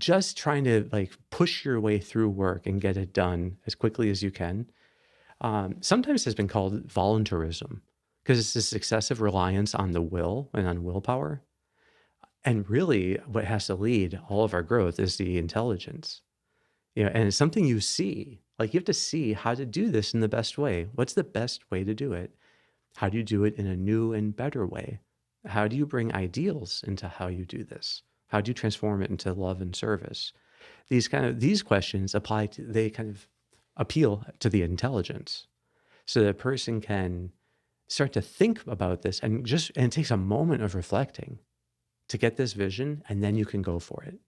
just trying to like push your way through work and get it done as quickly as you can, sometimes has been called voluntarism because it's this excessive reliance on the will and on willpower. And really, what has to lead all of our growth is the intelligence. And it's something you see. Like you have to see how to do this in the best way. What's the best way to do it? How do you do it in a new and better way? How do you bring ideals into how you do this? How do you transform it into love and service? These questions they kind of appeal to the intelligence. So that a person can start to think about this and it takes a moment of reflecting to get this vision, and then you can go for it.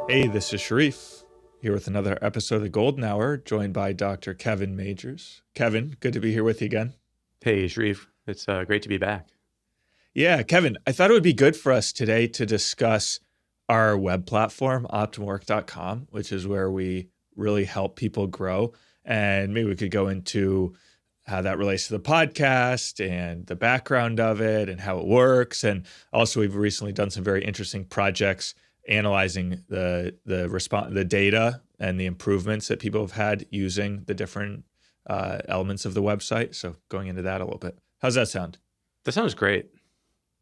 Hey, this is Sharif, here with another episode of the Golden Hour, joined by Dr. Kevin Majeres. Kevin, good to be here with you again. Hey, Sharif. It's great to be back. Yeah, Kevin, I thought it would be good for us today to discuss our web platform, OptimalWork.com, which is where we really help people grow. And maybe we could go into how that relates to the podcast and the background of it and how it works. And also, we've recently done some very interesting projects analyzing the data and the improvements that people have had using the different elements of the website. So going into that a little bit. How's that sound? That sounds great.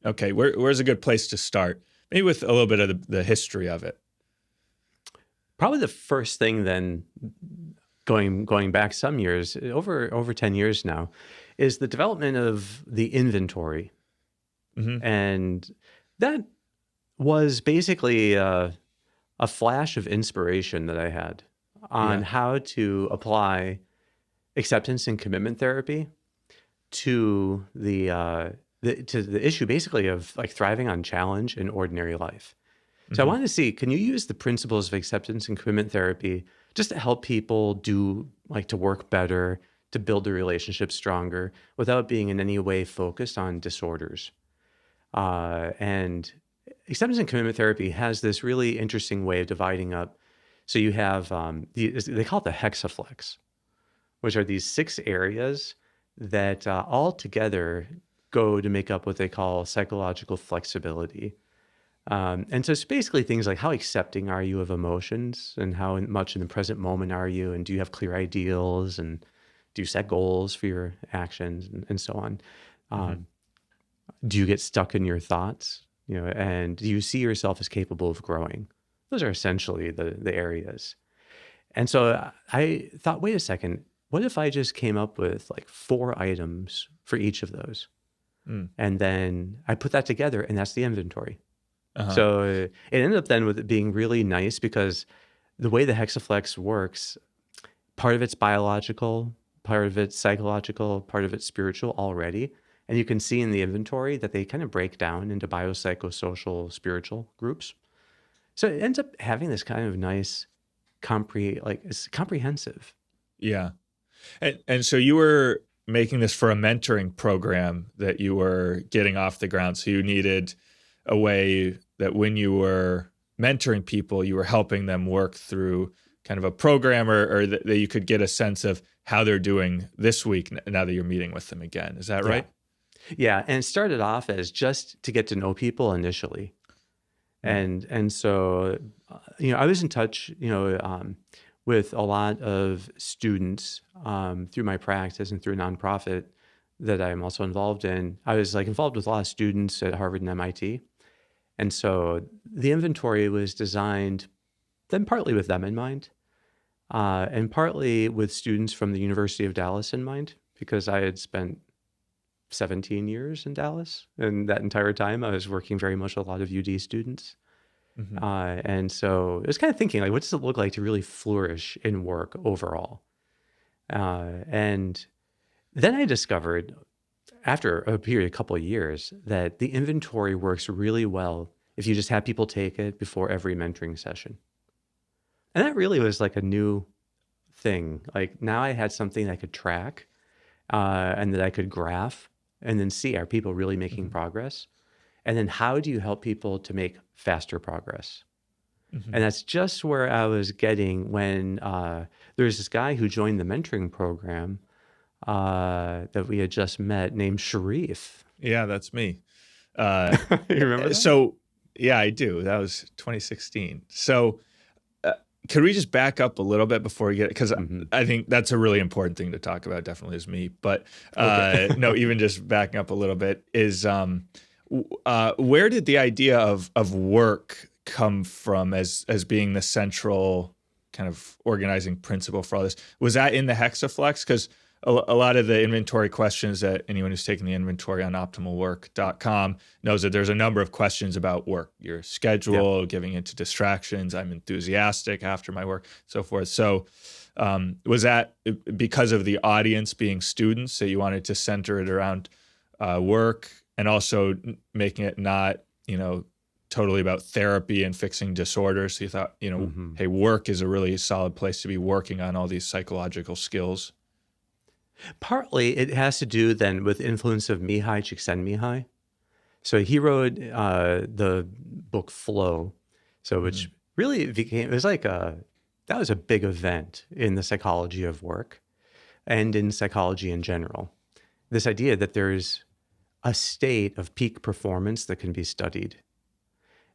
Okay, where's a good place to start? Maybe with a little bit of the history of it. Probably the first thing then, going back some years, over 10 years now, is the development of the inventory. Mm-hmm. And that was basically a flash of inspiration that I had on how to apply acceptance and commitment therapy to the issue basically of like thriving on challenge in ordinary life. So I wanted to see, can you use the principles of acceptance and commitment therapy just to help people to work better, to build the relationship stronger without being in any way focused on disorders? And acceptance and commitment therapy has this really interesting way of dividing up. So you have, they call it the hexaflex, which are these 6 areas that all together go to make up what they call psychological flexibility. And so it's basically things like how accepting are you of emotions and how much in the present moment are you, and do you have clear ideals, and do you set goals for your actions, and so on. Do you get stuck in your thoughts, and do you see yourself as capable of growing? Those are essentially the areas. And so I thought, wait a second, what if I just came up with like 4 items for each of those? And then I put that together, and that's the inventory. So it ended up then with it being really nice because the way the hexaflex works, part of it's biological, part of it's psychological, part of it's spiritual already. And you can see in the inventory that they kind of break down into biopsychosocial, spiritual groups. So it ends up having this kind of nice, it's comprehensive. Yeah. And so you were making this for a mentoring program that you were getting off the ground. So you needed a way that when you were mentoring people, you were helping them work through kind of a program or that you could get a sense of how they're doing this week now that you're meeting with them again. Is that right? Yeah. And it started off as just to get to know people initially. And so, I was in touch, with a lot of students through my practice and through a nonprofit that I'm also involved in. I was involved with a lot of students at Harvard and MIT. And so the inventory was designed then partly with them in mind, and partly with students from the University of Dallas in mind, because I had spent 17 years in Dallas. And that entire time I was working very much with a lot of UD students. And so it was kind of thinking, what does it look like to really flourish in work overall? And then I discovered, after a couple of years, that the inventory works really well if you just have people take it before every mentoring session. And that really was a new thing. Now I had something I could track and that I could graph and then see, are people really making progress? And then how do you help people to make faster progress? And that's just where I was getting when there was this guy who joined the mentoring program that we had just met named Sharif. Yeah, that's me. You remember that? So yeah, I do. That was 2016. So could we just back up a little bit before we get it? Because Hmm. I think that's a really important thing to talk about, definitely is me. But Okay. no, even just backing up a little bit is where did the idea of work come from as being the central kind of organizing principle for all this? Was that in the Hexaflex? Because a lot of the inventory questions that anyone who's taken the inventory on OptimalWork.com knows that there's a number of questions about work, your Yeah. schedule, giving into distractions, I'm enthusiastic after my work, so forth. So was that because of the audience being students that you wanted to center it around work, and also making it not, totally about therapy and fixing disorders? So you thought, Hmm. hey, work is a really solid place to be working on all these psychological skills. Partly it has to do then with influence of Mihai Csikszentmihalyi. So he wrote the book Flow, so Mhm. which really became, it was like that was a big event in the psychology of work and in psychology in general. This idea that there's a state of peak performance that can be studied.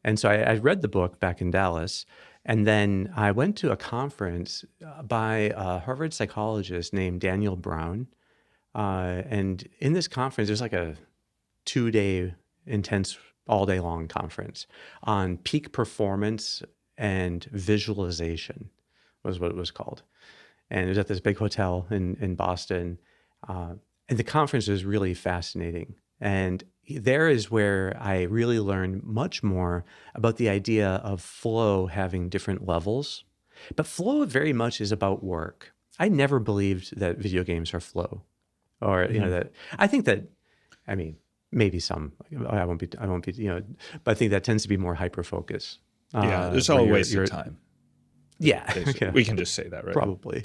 And so I read the book back in Dallas, and then I went to a conference by a Harvard psychologist named Daniel Brown. And in this conference, there's like a 2 day intense, all day long conference on peak performance and visualization was what it was called. And it was at this big hotel in Boston. Uh, and the conference was really fascinating. And there is where I really learned much more about the idea of flow having different levels. But flow very much is about work. I never believed that video games are flow, or Mhm. that I think that, I mean, maybe some. I won't be. But I think that tends to be more hyper focus, Yeah, it's where all a you're waste of you're time. yeah, Basically, yeah, we can just say that, right? probably.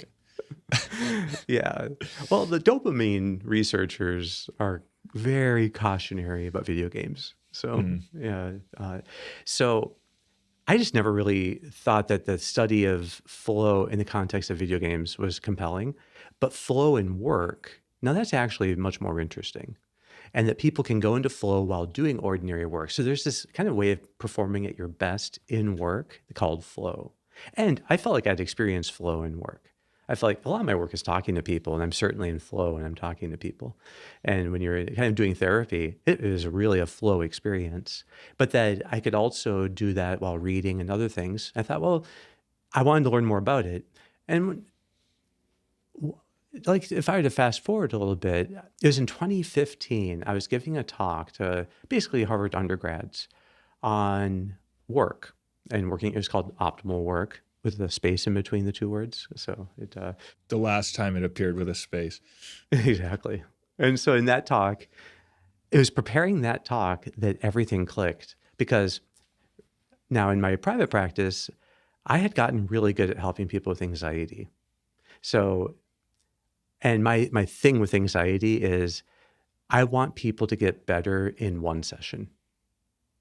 Yeah. Well, the dopamine researchers are very cautionary about video games. So, Mhm. yeah. So I just never really thought that the study of flow in the context of video games was compelling, but flow in work, now that's actually much more interesting. And that people can go into flow while doing ordinary work. So there's this kind of way of performing at your best in work called flow. And I felt like I'd experienced flow in work. I felt like a lot of my work is talking to people, and I'm certainly in flow when I'm talking to people. And when you're kind of doing therapy, it is really a flow experience. But that I could also do that while reading and other things. I thought, well, I wanted to learn more about it. And like, if I were to fast forward a little bit, it was in 2015. I was giving a talk to basically Harvard undergrads on work and working. It was called Optimal Work with the space in between the two words. So it The last time it appeared with a space. exactly. And so in that talk, it was preparing that talk that everything clicked, because now in my private practice, I had gotten really good at helping people with anxiety. So, and my thing with anxiety is I want people to get better in one session.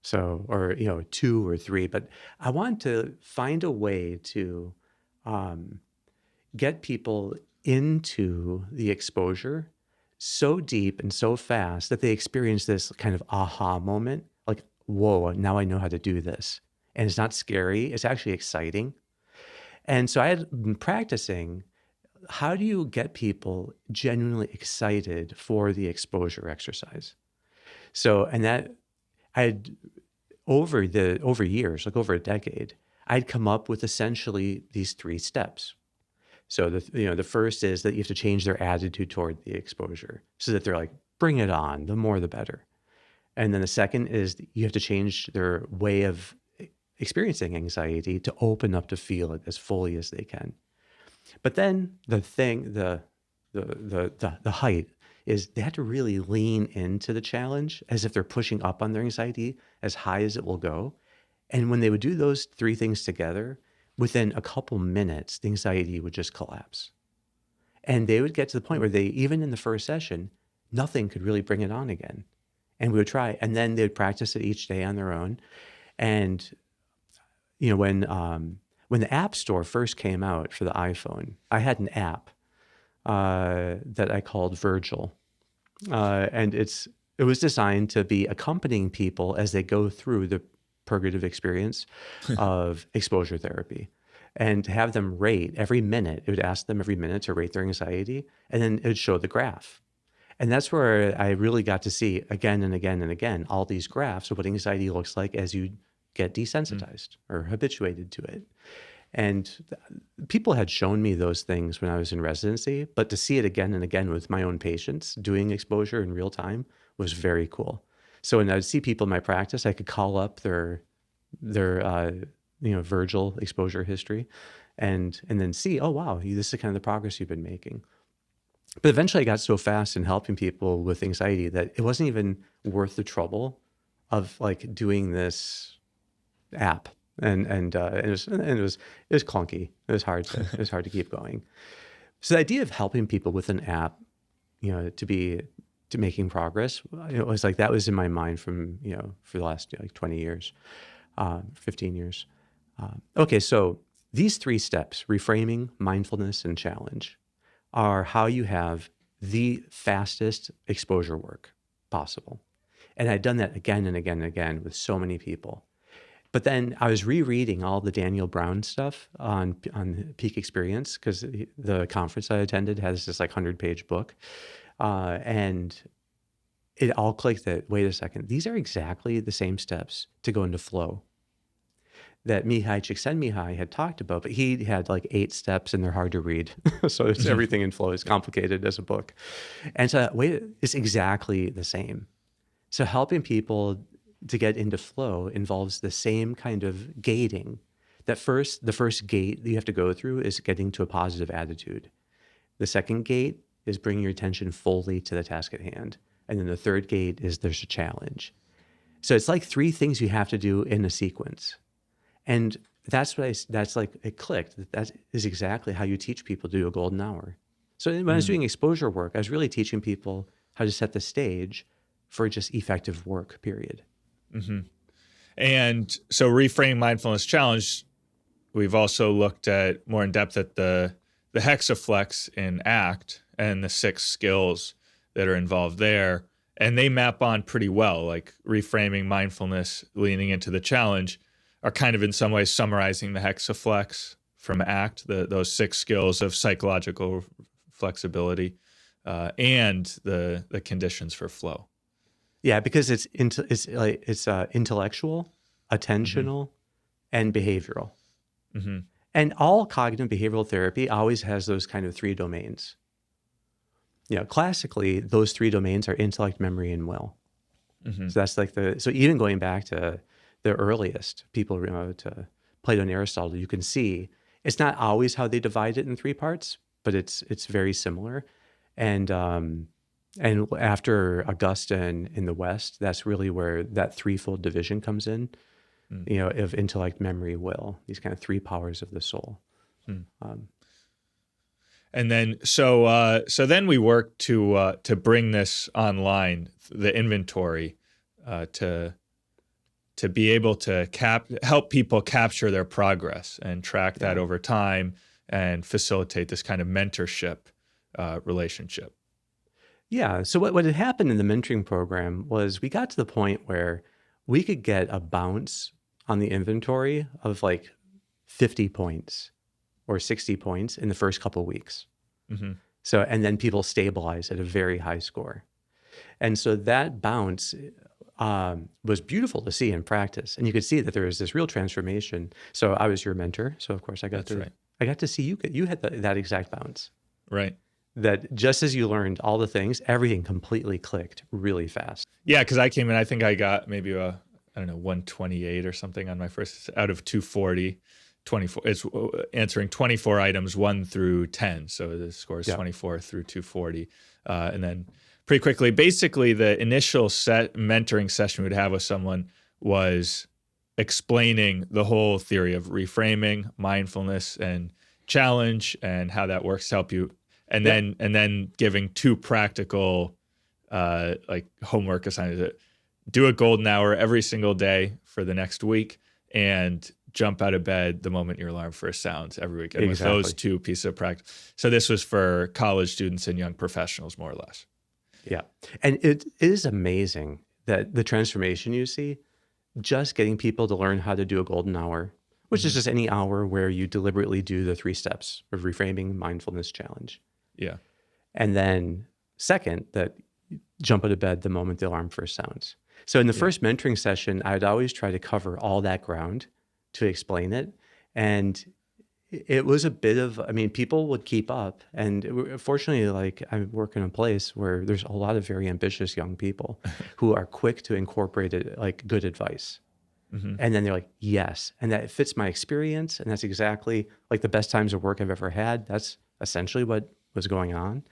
So, or, two or three, but I want to find a way to um, get people into the exposure so deep and so fast that they experience this kind of aha moment, like, whoa, now I know how to do this. And it's not scary, it's actually exciting. And so I had been practicing, how do you get people genuinely excited for the exposure exercise? So, and that I had over years, like over a decade, I'd come up with essentially these three steps. So the first is that you have to change their attitude toward the exposure so that they're like, bring it on, the more the better. And then the second is you have to change their way of experiencing anxiety to open up to feel it as fully as they can. But then the height is they have to really lean into the challenge as if they're pushing up on their anxiety as high as it will go. And when they would do those three things together, within a couple minutes, the anxiety would just collapse. And they would get to the point where they, even in the first session, nothing could really bring it on again. And we would try, and then they would practice it each day on their own. And when the App Store first came out for the iPhone, I had an app that I called Virgil, and It was designed to be accompanying people as they go through the purgative experience of exposure therapy, and to have them rate every minute. It would ask them every minute to rate their anxiety, and then it would show the graph. And that's where I really got to see again and again and again all these graphs of what anxiety looks like as you get desensitized or habituated to it. And people had shown me those things when I was in residency, but to see it again and again with my own patients doing exposure in real time was very cool. So when I would see people in my practice, I could call up their Virgil exposure history and then see, oh, wow, this is kind of the progress you've been making. But eventually I got so fast in helping people with anxiety that it wasn't even worth the trouble of like doing this app. And it was clunky. It was hard to keep going. So the idea of helping people with an app, to making progress, it was like that was in my mind from for the last 20 years, 15 years. Okay, so these 3 steps: reframing, mindfulness, and challenge, are how you have the fastest exposure work possible. And I'd done that again and again and again with so many people. But then I was rereading all the Daniel Brown stuff on Peak Experience, because the conference I attended has this like 100-page book. And it all clicked that, wait a second, these are exactly the same steps to go into flow that Mihai Csikszentmihalyi had talked about, but he had like 8 steps and they're hard to read. So it's everything in flow is complicated as a book. And so wait, it's exactly the same. So helping people to get into flow involves the same kind of gating. The first gate that you have to go through is getting to a positive attitude. The second gate is bringing your attention fully to the task at hand. And then the third gate is there's a challenge. So it's like 3 things you have to do in a sequence. And that's like, it clicked. That is exactly how you teach people to do a golden hour. So when I was doing exposure work, I was really teaching people how to set the stage for just effective work, period. Mm-hmm. And so reframe mindfulness challenge, we've also looked at more in depth at the hexaflex in ACT and the 6 skills that are involved there. And they map on pretty well, like reframing mindfulness, leaning into the challenge, are kind of in some ways summarizing the hexaflex from ACT, those 6 skills of psychological flexibility and the conditions for flow. Yeah, because it's intellectual, attentional, and behavioral. Mm-hmm. And all cognitive behavioral therapy always has those kind of 3 domains. Classically, those 3 domains are intellect, memory, and will. Mm-hmm. So that's like so even going back to the earliest people, to Plato and Aristotle, you can see it's not always how they divide it in 3 parts, but it's very similar. And after Augustine in the West, that's really where that 3-fold division comes in, of intellect, memory, will, these kind of 3 powers of the soul. And then, so then we work to bring this online, the inventory, to be able to help people capture their progress and track that over time and facilitate this kind of mentorship relationship. Yeah. So what had happened in the mentoring program was we got to the point where we could get a bounce on the inventory of like 50 points or 60 points in the first couple of weeks. Mm-hmm. So, and then people stabilize at a very high score. And so that bounce was beautiful to see in practice. And you could see that there was this real transformation. So I was your mentor. So of course I got to see you had that exact bounce. Right. That just as you learned all the things, everything completely clicked really fast. Yeah, because I came in, I think I got maybe 128 or something on my first, out of 240, 24. It's answering 24 items 1 through 10. So the score is 24 through 240. And then pretty quickly, basically the initial mentoring session we'd have with someone was explaining the whole theory of reframing, mindfulness, and challenge, and how that works to help you. And then giving 2 practical like homework assignments. Do a golden hour every single day for the next week, and jump out of bed the moment your alarm first sounds every week. And with those 2 pieces of practice. So this was for college students and young professionals, more or less. Yeah. And it is amazing that the transformation you see, just getting people to learn how to do a golden hour, which is just any hour where you deliberately do the 3 steps of reframing, mindfulness, challenge. Yeah. And then second, that you jump out of bed the moment the alarm first sounds. So in the first mentoring session, I'd always try to cover all that ground to explain it. And it was a bit of, I mean, people would keep up. And fortunately, like I work in a place where there's a lot of very ambitious young people who are quick to incorporate it, like good advice. And then they're like, yes. And that fits my experience. And that's exactly like the best times of work I've ever had. That's essentially what was going on.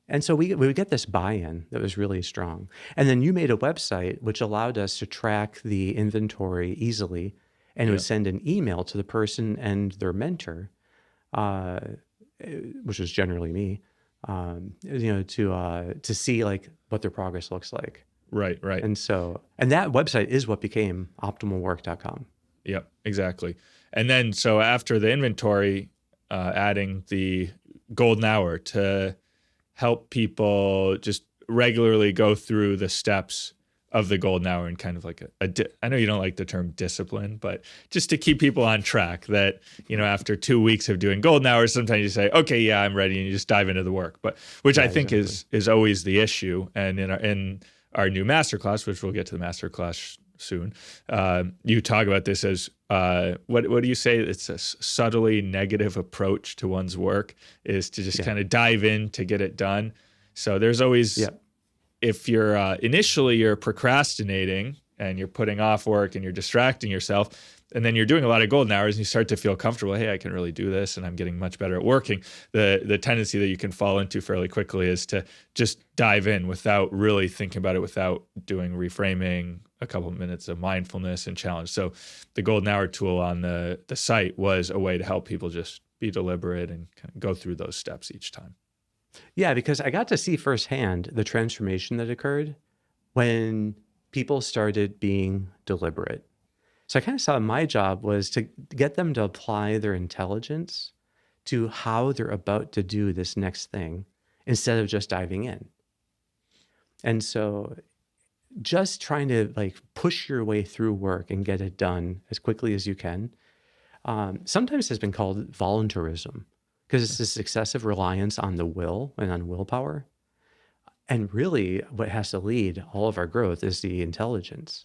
And so we would get this buy-in that was really strong. And then you made a website which allowed us to track the inventory easily, and it would send an email to the person and their mentor, which was generally me, to see like what their progress looks like. Right. And that website is what became OptimalWork.com. Yep, exactly. And then so after the inventory, adding the golden hour to help people just regularly go through the steps of the golden hour and kind of like I know you don't like the term discipline, but just to keep people on track that, after 2 weeks of doing golden hours, sometimes you say, okay, yeah, I'm ready. And you just dive into the work, but which I think is always the issue. And in our new MasterClass, which we'll get to the MasterClass soon, you talk about this as what do you say? It's a subtly negative approach to one's work is to just kind of dive in to get it done. So there's always, if you're initially you're procrastinating and you're putting off work and you're distracting yourself, and then you're doing a lot of golden hours and you start to feel comfortable, hey, I can really do this and I'm getting much better at working. The tendency that you can fall into fairly quickly is to just dive in without really thinking about it, without doing reframing, a couple of minutes of mindfulness and challenge. So the golden hour tool on the site was a way to help people just be deliberate and kind of go through those steps each time. Yeah, because I got to see firsthand the transformation that occurred when people started being deliberate. So I kind of saw my job was to get them to apply their intelligence to how they're about to do this next thing instead of just diving in. And so just trying to like push your way through work and get it done as quickly as you can sometimes has been called voluntarism, because it's this excessive reliance on the will and on willpower. And really what has to lead all of our growth is the intelligence.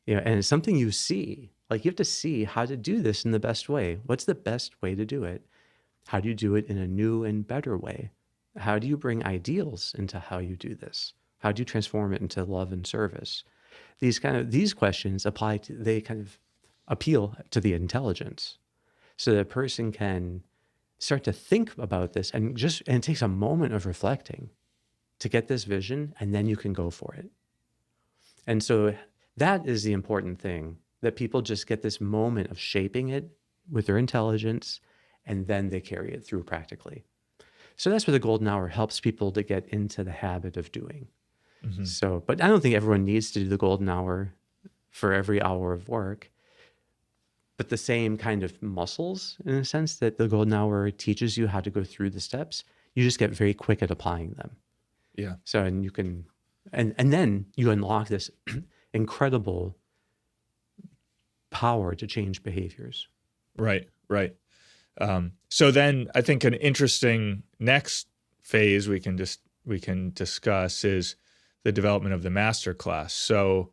And it's something you see, like you have to see how to do this in the best way. What's the best way to do it? How do you do it in a new and better way? How do you bring ideals into how you do this? How do you transform it into love and service? These questions they kind of appeal to the intelligence. So the person can start to think about this and it takes a moment of reflecting to get this vision, and then you can go for it. And so that is the important thing, that people just get this moment of shaping it with their intelligence, and then they carry it through practically. So that's where the golden hour helps people to get into the habit of doing. So, but I don't think everyone needs to do the golden hour for every hour of work, but the same kind of muscles, in a sense, that the golden hour teaches you how to go through the steps, you just get very quick at applying them. Yeah. So, and you can, and then you unlock this incredible power to change behaviors. Right. So then I think an interesting next phase we can discuss is the development of the MasterClass. So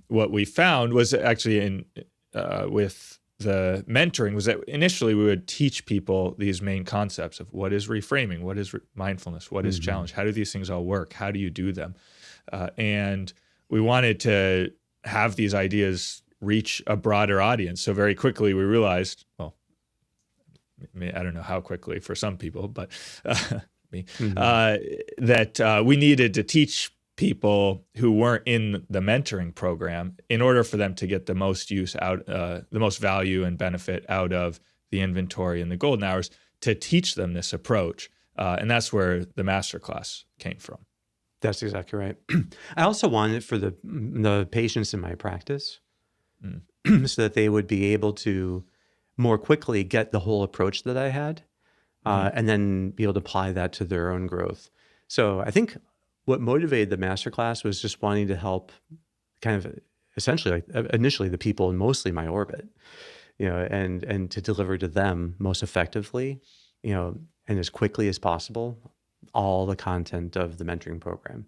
what we found was actually with the mentoring was that initially we would teach people these main concepts of what is reframing, what is mindfulness, what is challenge, how do these things all work, how do you do them? And we wanted to have these ideas reach a broader audience. So very quickly we realized, well, I don't know how quickly for some people, but that we needed to teach people who weren't in the mentoring program in order for them to get the most use out, the most value and benefit out of the inventory and the golden hours, to teach them this approach. And that's where the MasterClass came from. That's exactly right. I also wanted it for the patients in my practice so that they would be able to more quickly get the whole approach that I had and then be able to apply that to their own growth. So I think what motivated the masterclass was just wanting to help kind of essentially like initially the people in mostly my orbit, and to deliver to them most effectively, and as quickly as possible, all the content of the mentoring program.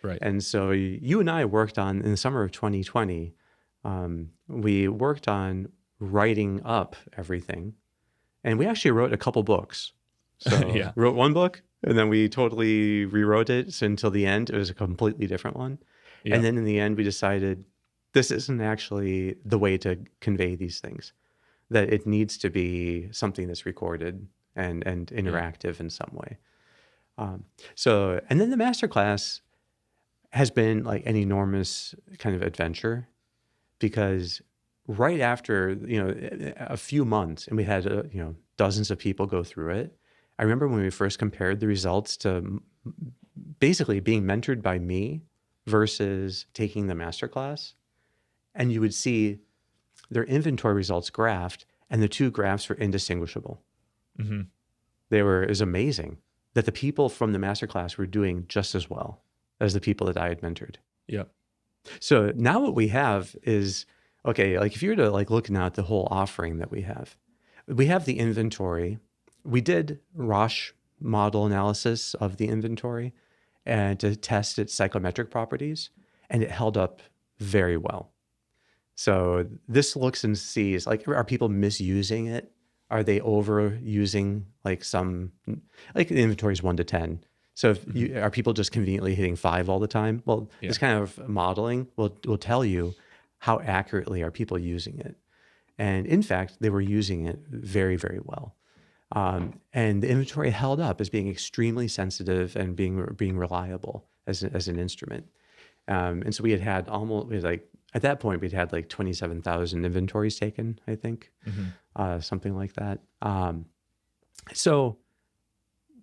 Right. And so you and I worked on, in the summer of 2020, we worked on writing up everything. And we actually wrote a couple books. So Yeah. wrote one book, and then we totally rewrote it. So until the end, it was a completely different one. Yeah. And then in the end, we decided this isn't actually the way to convey these things, that it needs to be something that's recorded and interactive in some way. And then the masterclass has been like an enormous kind of adventure, because right after, a few months, and we had, dozens of people go through it. I remember when we first compared the results to basically being mentored by me versus taking the masterclass, and you would see their inventory results graphed, and the two graphs were indistinguishable. Mm-hmm. It was amazing that the people from the masterclass were doing just as well as the people that I had mentored. Yeah. So now what we have is, okay, like if you were to like look now at the whole offering that we have the inventory. We did Roche model analysis of the inventory and to test its psychometric properties, and it held up very well. So this looks and sees, like, are people misusing it? Are they overusing like the inventory is 1 to 10. So if are people just conveniently hitting 5 all the time? Well, this kind of modeling will tell you how accurately are people using it. And in fact, they were using it very, very well. And the inventory held up as being extremely sensitive and being reliable as an instrument. And so we had at that point, we'd had like 27,000 inventories taken, I think, something like that. So,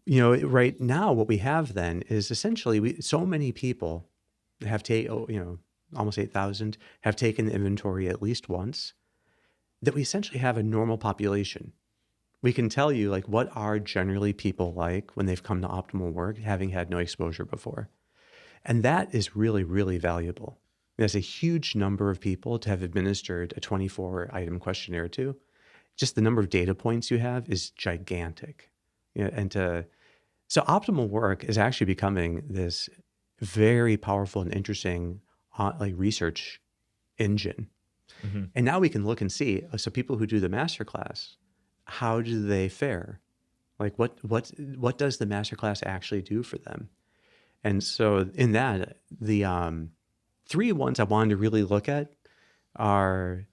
right now what we have then is essentially so many people have almost 8,000 have taken the inventory at least once, that we essentially have a normal population. We can tell you like what are generally people like when they've come to Optimal Work, having had no exposure before. And that is really, really valuable. There's a huge number of people to have administered a 24-item questionnaire to. Just the number of data points you have is gigantic. So Optimal Work is actually becoming this very powerful and interesting research engine. Mm-hmm. And now we can look and see, so people who do the masterclass, how do they fare? Like what does the masterclass actually do for them? And so in that, the 3 ones I wanted to really look at are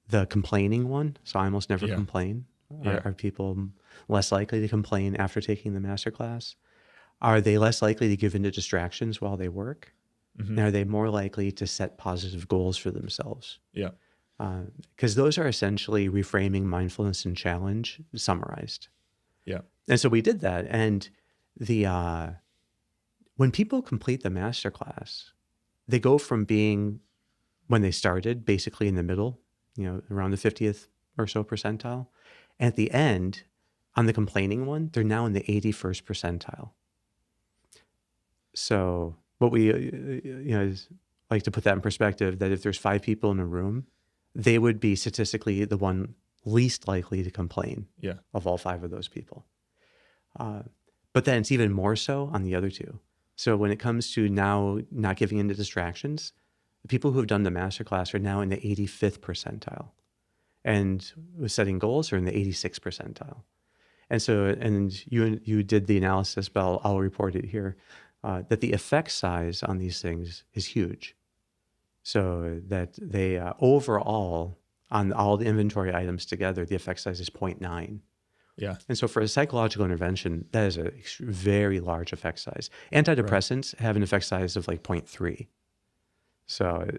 the complaining one. So I almost never complain. Are people less likely to complain after taking the masterclass? Are they less likely to give in to distractions while they work? Mm-hmm. And are they more likely to set positive goals for themselves? Yeah. Because those are essentially reframing mindfulness and challenge summarized. Yeah. And so we did that. And when people complete the masterclass, they go from being, when they started, basically in the middle, around the 50th or so percentile. And at the end, on the complaining one, they're now in the 81st percentile. So what we is like to put that in perspective, that if there's 5 people in a room, they would be statistically the one least likely to complain of all 5 of those people. But then it's even more so on the other 2. So when it comes to now not giving in to distractions, the people who have done the masterclass are now in the 85th percentile. And with setting goals are in the 86th percentile. And so, and you did the analysis, but I'll report it here, that the effect size on these things is huge. So that they overall, on all the inventory items together, the effect size is 0.9. Yeah. And so for a psychological intervention, that is a very large effect size. Antidepressants have an effect size of like 0.3. So,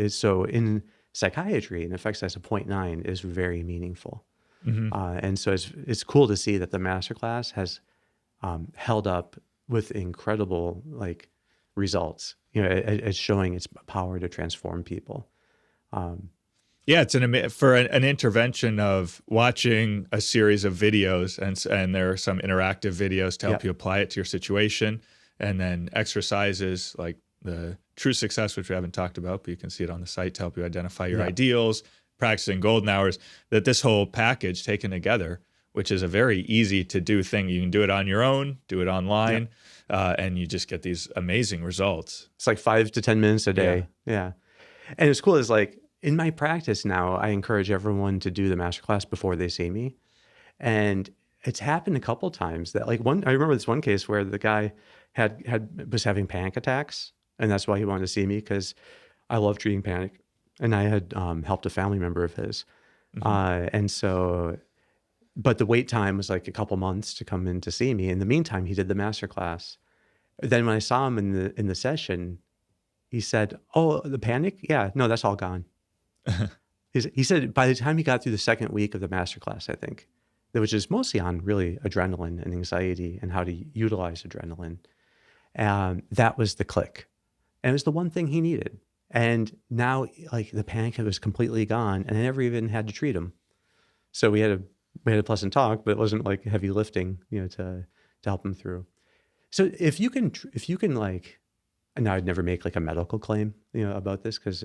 so in psychiatry, an effect size of 0.9 is very meaningful. Mm-hmm. And so it's cool to see that the masterclass has held up with incredible results, as showing its power to transform people. It's for an intervention of watching a series of videos, and there are some interactive videos to help you apply it to your situation. and then exercises like the True Success, which we haven't talked about, but you can see it on the site to help you identify your ideals, practicing golden hours, that this whole package taken together, which is a very easy to do thing. You can do it on your own, do it online, and you just get these amazing results. It's like 5 to 10 minutes a day. Yeah. And what's cool is like in my practice now, I encourage everyone to do the masterclass before they see me. And it's happened a couple times that like I remember this one case where the guy was having panic attacks, and that's why he wanted to see me, because I love treating panic, and I had helped a family member of his. And so, but the wait time was like a couple months to come in to see me. In the meantime, he did the masterclass. Then when I saw him in the session, he said, "Oh, the panic? Yeah, no, that's all gone." He said by the time he got through the second week of the masterclass, I think, which is mostly on really adrenaline and anxiety and how to utilize adrenaline, that was the click. And it was the one thing he needed. And now like the panic was completely gone, and I never even had to treat him. So we had a pleasant talk, but it wasn't like heavy lifting, to help him through. So if you can like, and now I'd never make like a medical claim, about this, because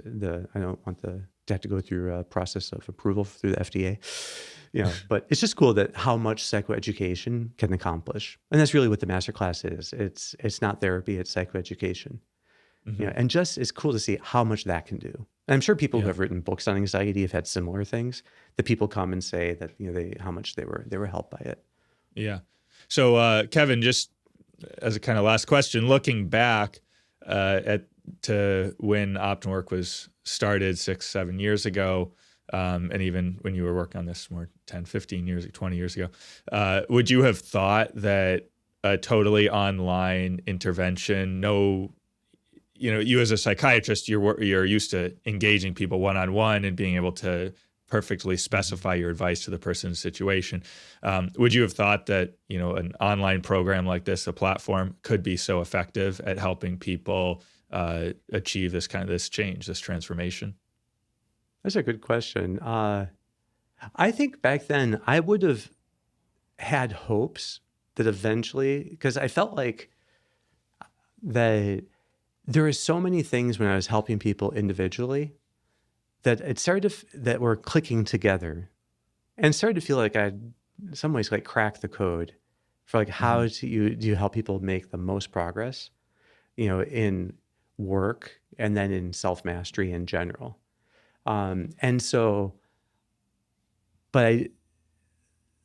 I don't want to have to go through a process of approval through the FDA, but it's just cool that how much psychoeducation can accomplish. And that's really what the masterclass is. It's not therapy, it's psychoeducation. And just it's cool to see how much that can do. And I'm sure people who have written books on anxiety have had similar things that people come and say that, how much they were helped by it. Yeah. So Kevin, just as a kind of last question, looking back to when OptimalWork was started 6-7 years ago, and even when you were working on this more 10, 15 years, 20 years ago, would you have thought that a totally online intervention, you as a psychiatrist, you're used to engaging people one-on-one and being able to perfectly specify your advice to the person's situation. Would you have thought that, an online program like this, a platform, could be so effective at helping people achieve this change, this transformation? That's a good question. I think back then I would have had hopes that eventually, because I felt like that there are so many things when I was helping people individually that it started that were clicking together, and started to feel like I had in some ways like cracked the code for like how do you help people make the most progress, in work and then in self-mastery in general. And so, but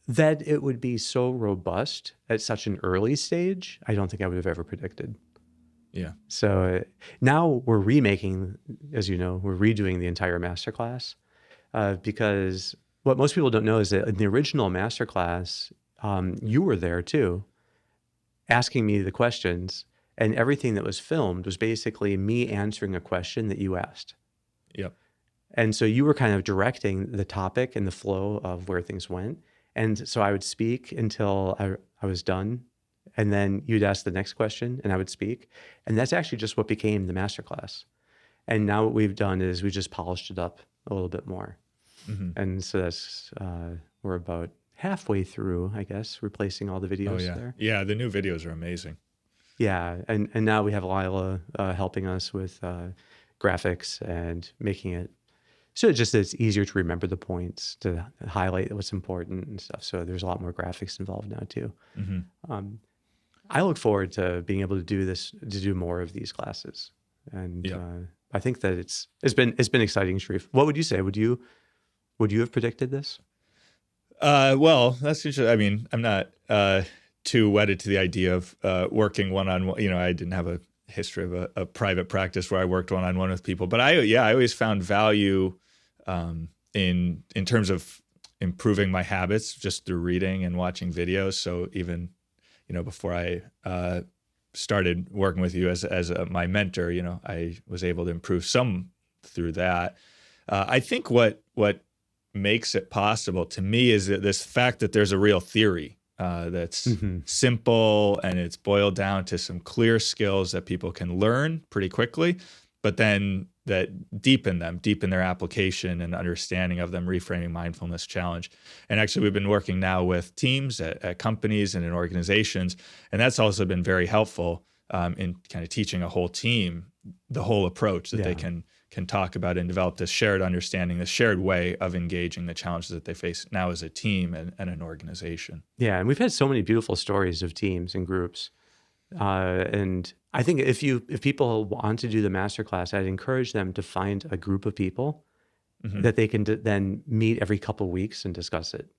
that it would be so robust at such an early stage, I don't think I would have ever predicted. Yeah. So now we're remaking, as we're redoing the entire masterclass, because what most people don't know is that in the original masterclass, you were there too, asking me the questions, and everything that was filmed was basically me answering a question that you asked. Yep. And so you were kind of directing the topic and the flow of where things went. And so I would speak until I was done. And then you'd ask the next question and I would speak. And that's actually just what became the masterclass. And now what we've done is we just polished it up a little bit more. And so that's, we're about halfway through, I guess, replacing all the videos there. Yeah, the new videos are amazing. Yeah, and now we have Lila helping us with graphics and making it so it's easier to remember the points, to highlight what's important and stuff. So there's a lot more graphics involved now too. I look forward to being able to do this, to do more of these classes, and I think that it's been exciting. Sharif, what would you say? Would you have predicted this? Well, that's interesting. I mean, I'm not too wedded to the idea of working one-on-one. I didn't have a history of a private practice where I worked one-on-one with people, but I always found value in terms of improving my habits just through reading and watching videos. So even before I started working with you as my mentor, I was able to improve some through that. I think what makes it possible to me is that this fact that there's a real theory that's simple, and it's boiled down to some clear skills that people can learn pretty quickly, but then that deepen their application and understanding of them, reframing mindfulness challenge. And actually, we've been working now with teams at companies and in organizations, and that's also been very helpful in kind of teaching a whole team the whole approach that they can talk about and develop this shared understanding, this shared way of engaging the challenges that they face now as a team and an organization. Yeah, and we've had so many beautiful stories of teams and groups. And I think if people want to do the masterclass, I'd encourage them to find a group of people that they can then meet every couple of weeks and discuss it.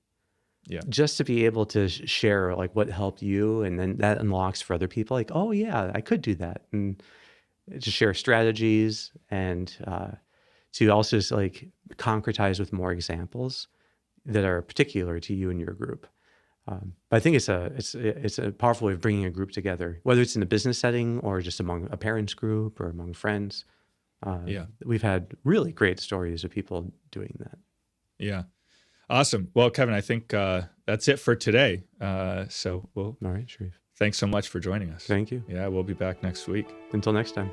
Yeah. Just to be able to share like what helped you, and then that unlocks for other people like, oh yeah, I could do that. And to share strategies and to also just like concretize with more examples that are particular to you and your group. But I think it's a powerful way of bringing a group together, whether it's in a business setting or just among a parents group or among friends. We've had really great stories of people doing that. Yeah. Awesome. Well, Kevin, I think that's it for today. So all right, Sharif. Thanks so much for joining us. Thank you. Yeah, we'll be back next week. Until next time.